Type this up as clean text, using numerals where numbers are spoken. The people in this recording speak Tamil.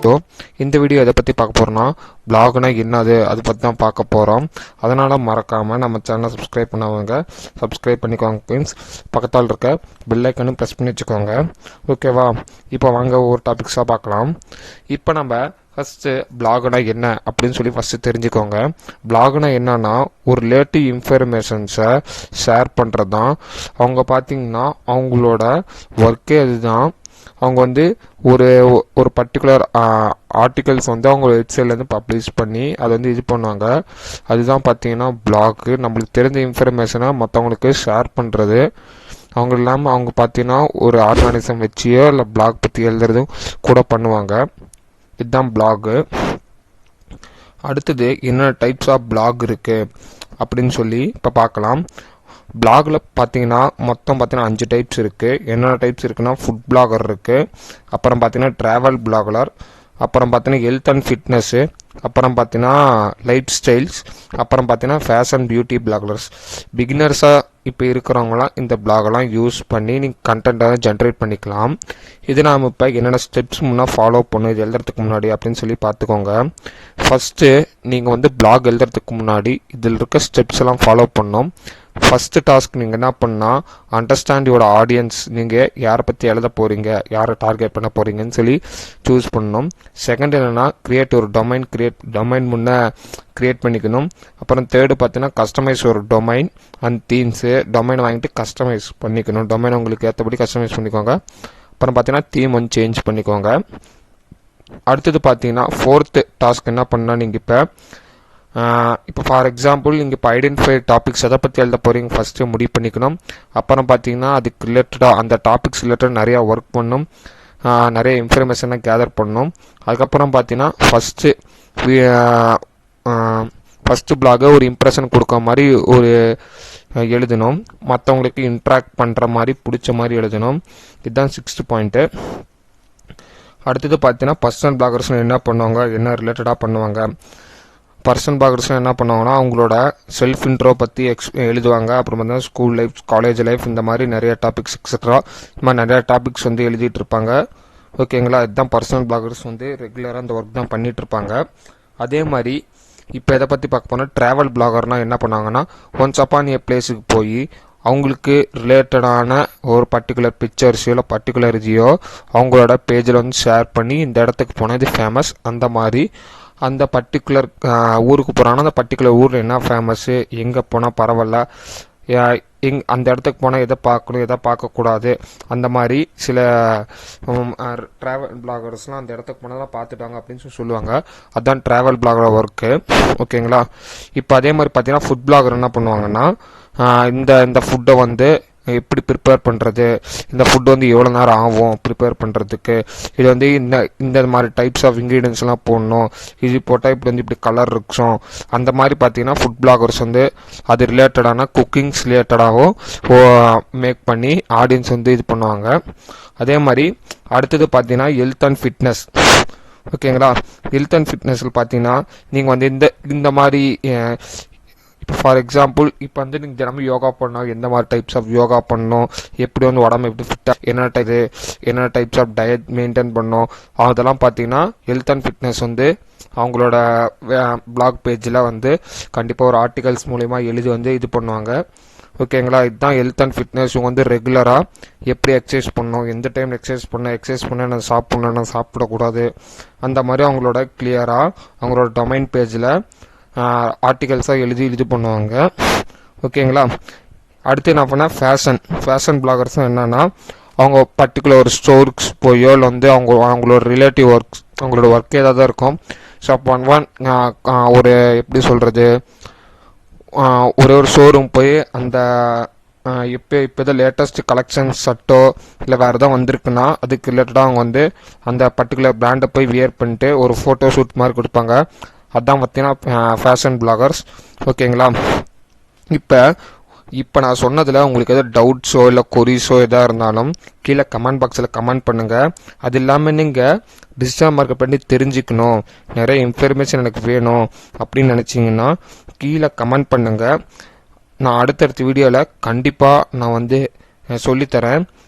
வீடியோ. இந்த வீடியோ எதை பற்றி பார்க்க போகிறோம்னா, பிளாக்னா என்னது அதை பற்றி தான் பார்க்க போகிறோம். அதனால் மறக்காமல் நம்ம சேனலை சப்ஸ்கிரைப் பண்ணவங்க சப்ஸ்கிரைப் பண்ணிக்கோங்க ஃப்ரெண்ட்ஸ். பக்கத்தால் இருக்க பெல் ஐக்கனும் ப்ரெஸ் பண்ணி வச்சுக்கோங்க. ஓகேவா? இப்போ வாங்க ஒரு டாபிக்ஸாக பார்க்கலாம். இப்போ நம்ம ஃபஸ்ட்டு பிளாக்னா என்ன அப்படின்னு சொல்லி ஃபஸ்ட்டு தெரிஞ்சுக்கோங்க. பிளாக்னா என்னன்னா ஒரு ரிலேட்டிவ் இன்ஃபர்மேஷன்ஸை ஷேர் பண்ணுறது தான். அவங்க பார்த்தீங்கன்னா அவங்களோட ஒர்க்கே அதுதான். அவங்க ஒரு ஒரு பர்டிகுலர் ஆர்டிகல்ஸ் அவங்க வெப்சைட்லேருந்து பப்ளிஷ் பண்ணி அதை இது பண்ணுவாங்க. அதுதான் பார்த்தீங்கன்னா பிளாக். நம்மளுக்கு தெரிஞ்ச இன்ஃபர்மேஷனை மற்றவங்களுக்கு ஷேர் பண்ணுறது. அவங்க இல்லாமல் அவங்க பார்த்தீங்கன்னா ஒரு ஆர்கனைசேஷன் வச்சியோ இல்லை பிளாக் பற்றி எழுதுறதும் கூட பண்ணுவாங்க. இதுதான் பிளாகு. அடுத்தது என்ன டைப்ஸ் ஆஃப் பிளாக் இருக்குது அப்படின்னு சொல்லி இப்போ பார்க்கலாம். பிளாகில் பார்த்தீங்கன்னா மொத்தம் 5 டைப்ஸ் இருக்குது. என்னென்ன டைப்ஸ் இருக்குன்னா, ஃபுட் பிளாகர் இருக்குது, அப்புறம் பார்த்தீங்கன்னா ட்ராவல் பிளாகர், அப்புறம் பார்த்தீங்கன்னா ஹெல்த் அண்ட் ஃபிட்னஸ்ஸு, அப்புறம் பார்த்தீங்கன்னா லைஃப் ஸ்டைல்ஸ், அப்புறம் பார்த்தீங்கன்னா ஃபேஷன் பியூட்டி பிளாகர்ஸ். பிகினர்ஸாக இப்போ இருக்கிறவங்களாம் இந்த பிளாகெல்லாம் யூஸ் பண்ணி நீங்கள் கண்டென்ட்டாக ஜென்ரேட் பண்ணிக்கலாம். இது நாம் இப்போ என்னென்ன ஸ்டெப்ஸ் முன்னாடி ஃபாலோ பண்ணணும் இது எழுதுறதுக்கு முன்னாடி அப்படின்னு சொல்லி பார்த்துக்கோங்க. ஃபஸ்ட்டு நீங்கள் பிளாக் எழுதுறதுக்கு முன்னாடி இதில் இருக்க ஸ்டெப்ஸ் எல்லாம் ஃபாலோ பண்ணணும். ஃபஸ்ட்டு டாஸ்க் நீங்கள் என்ன பண்ணால், அண்டர்ஸ்டாண்ட் யுவர் ஆடியன்ஸ். நீங்கள் யாரை பற்றி எழுத போகிறீங்க, யாரை டார்கெட் பண்ண போகிறீங்கன்னு சொல்லி சூஸ் பண்ணணும். செகண்ட் என்னென்னா, கிரியேட் ஒரு டொமைன் முன்னே கிரியேட் பண்ணிக்கணும். அப்புறம் தேர்டு பார்த்தீங்கன்னா, கஸ்டமைஸ் ஒரு டொமைன் அண்ட் தீம்ஸு. டொமைன் வாங்கிட்டு கஸ்டமைஸ் பண்ணிக்கணும். டொமைன் உங்களுக்கு ஏற்றபடி கஸ்டமைஸ் பண்ணிக்கோங்க. அப்புறம் பார்த்தீங்கன்னா தீம் சேஞ்ச் பண்ணிக்கோங்க. அடுத்தது பார்த்தீங்கன்னா ஃபோர்த்து டாஸ்க் என்ன பண்ணால், நீங்கள் இப்போ ஃபார் எக்ஸாம்பிள் நீங்கள் இப்போ ஐடென்டிஃபை டாபிக்ஸ் எதை பற்றி எழுத போகிறீங்க ஃபஸ்ட்டு முடிவு பண்ணிக்கணும். அப்புறம் பார்த்தீங்கன்னா அதுக்கு ரிலேட்டடாக அந்த டாபிக்ஸ் ரிலேட்டட் நிறையா ஒர்க் பண்ணணும், நிறைய இன்ஃபர்மேஷனை கேதர் பண்ணணும். அதுக்கப்புறம் பார்த்தீங்கன்னா ஃபஸ்ட்டு பிளாகை ஒரு இம்ப்ரெஷன் கொடுக்க மாதிரி ஒரு எழுதணும். மற்றவங்களுக்கு இன்ட்ராக்ட் பண்ணுற மாதிரி பிடிச்ச மாதிரி எழுதணும். இதுதான் 6th பாயிண்ட்டு. அடுத்தது பார்த்தீங்கன்னா பர்சனல் பிளாகர்ஸ்னு என்ன பண்ணுவாங்க, என்ன ரிலேட்டடாக பண்ணுவாங்க. பர்சனல் பிளாகர்ஸ்லாம் என்ன பண்ணுவாங்கன்னா, அவங்களோட செல்ஃப் இன்ட்ரோ பற்றி எழுதுவாங்க. அப்புறம் பார்த்தீங்கன்னா ஸ்கூல் லைஃப், காலேஜ் லைஃப், இந்த மாதிரி நிறைய டாபிக்ஸ் எக்ஸட்ரா இந்த மாதிரி நிறையா டாபிக்ஸ் எழுதிட்டு இருப்பாங்க. ஓகேங்களா? இதுதான் பர்சனல் பிளாகர்ஸ் ரெகுலராக இந்த ஒர்க் தான் பண்ணிட்டு இருப்பாங்க. அதே மாதிரி இப்போ எதை பற்றி பார்க்க போனால், ட்ராவல் பிளாகர்னால் என்ன பண்ணாங்கன்னா, ஒன்ஸ் அப்பான் ஏ பிளேஸுக்கு போய் அவங்களுக்கு ரிலேட்டடான ஒரு பர்டிகுலர் பிக்சர்ஸோ இல்லை பர்டிகுலர் இதுயோ அவங்களோட பேஜில் ஷேர் பண்ணி இந்த இடத்துக்கு போனால் இது ஃபேமஸ், அந்த மாதிரி அந்த பர்டிகுலர் ஊருக்கு போகிறாங்கன்னா அந்த பர்டிகுலர் ஊரில் என்ன ஃபேமஸ்ஸு, எங்கே போனால் பரவாயில்ல, அந்த இடத்துக்கு போனால் எதை பார்க்கணும் எதை பார்க்கக்கூடாது, அந்த மாதிரி சில ட்ராவல் பிளாகர்ஸ்லாம் அந்த இடத்துக்கு போனால் பார்த்துட்டாங்க அப்படின்னு சொல்லுவாங்க. அதுதான் ட்ராவல் பிளாகர் ஒர்க்கு. ஓகேங்களா? இப்போ அதே மாதிரி பார்த்தீங்கன்னா ஃபுட் பிளாகர் என்ன பண்ணுவாங்கன்னா, இந்த ஃபுட்டை எப்படி ப்ரிப்பேர் பண்ணுறது, இந்த ஃபுட் எவ்வளோ நேரம் ஆகும் ப்ரிப்பேர் பண்ணுறதுக்கு, இது இந்த மாதிரி டைப்ஸ் ஆஃப் இன்க்ரீடியன்ஸ்லாம் போடணும், இது போட்டால் இப்படி கலர் இருக்கும், அந்த மாதிரி பார்த்தீங்கன்னா ஃபுட் பிளாகர்ஸ் அது ரிலேட்டடான குக்கிங்ஸ் ரிலேட்டடாகவும் மேக் பண்ணி ஆடியன்ஸ் இது பண்ணுவாங்க. அதே மாதிரி அடுத்தது பார்த்தீங்கன்னா ஹெல்த் அண்ட் ஃபிட்னஸ். ஓகேங்களா? ஹெல்த் அண்ட் ஃபிட்னஸில் பார்த்தீங்கன்னா நீங்கள் இந்த மாதிரி இப்போ ஃபார் எக்ஸாம்பிள் இப்போ நீங்கள் தினமும் யோகா பண்ணணும், எந்த மாதிரி டைப்ஸ் ஆஃப் யோகா பண்ணணும், எப்படி உடம்பு எப்படி ஃபிட்டாக என்னென்ன டைப்ஸ் ஆஃப் டயட் மெயின்டைன் பண்ணணும், அதெல்லாம் பார்த்தீங்கன்னா ஹெல்த் அண்ட் ஃபிட்னஸ் அவங்களோட பிளாக் பேஜில் கண்டிப்பாக ஒரு ஆர்டிகல்ஸ் மூலிமா எழுதி இது பண்ணுவாங்க. ஓகேங்களா? இதுதான் ஹெல்த் அண்ட் ஃபிட்னஸ். இவங்க ரெகுலராக எப்படி எக்ஸசைஸ் பண்ணணும், எந்த டைம் எக்ஸசைஸ் பண்ண நான் சாப்பிட்ணும், நான் சாப்பிடக்கூடாது, அந்த மாதிரி அவங்களோட கிளியராக அவங்களோட டொமைன் பேஜில் ஆர்டிகல்ஸாக எழுதி பண்ணுவாங்க. ஓகேங்களா? அடுத்து என்ன பண்ணால் ஃபேஷன் பிளாகர்ஸும் என்னென்னா, அவங்க பர்டிகுலர் ஒரு ஸ்டோர்ஸ் போயோ இல்லை அவங்களோட ரிலேட்டிவ் ஒர்க்ஸ் அவங்களோட ஒர்க் ஏதாவது இருக்கும். ஸோ அப்போ ஒரு எப்படி சொல்கிறது, ஒரு ஷோரூம் போய் அந்த இப்போ லேட்டஸ்ட் கலெக்ஷன் சட்டோ இல்லை வேறு எதாவது வந்திருக்குன்னா அதுக்கு ரிலேட்டடாக அவங்க அந்த பர்டிகுலர் பிராண்டை போய் வியர் பண்ணிட்டு ஒரு ஃபோட்டோ ஷூட் மாதிரி கொடுப்பாங்க. அதான் பார்த்தீங்கன்னா ஃபேஷன் பிளாகர்ஸ். ஓகேங்களா? இப்போ நான் சொன்னதில் உங்களுக்கு எதாவது டவுட்ஸோ இல்லை கொரிஸோ எதாக இருந்தாலும் கீழே கமெண்ட் பாக்ஸில் கமெண்ட் பண்ணுங்கள். அது இல்லாமல் நீங்கள் டிஜிட்டல் மார்க்கெட் பண்ணி தெரிஞ்சுக்கணும், நிறைய இன்ஃபர்மேஷன் எனக்கு வேணும் அப்படின்னு நினச்சிங்கன்னா கீழே கமெண்ட் பண்ணுங்கள். நான் அடுத்தடுத்த வீடியோவில் கண்டிப்பாக நான் சொல்லித்தரேன்.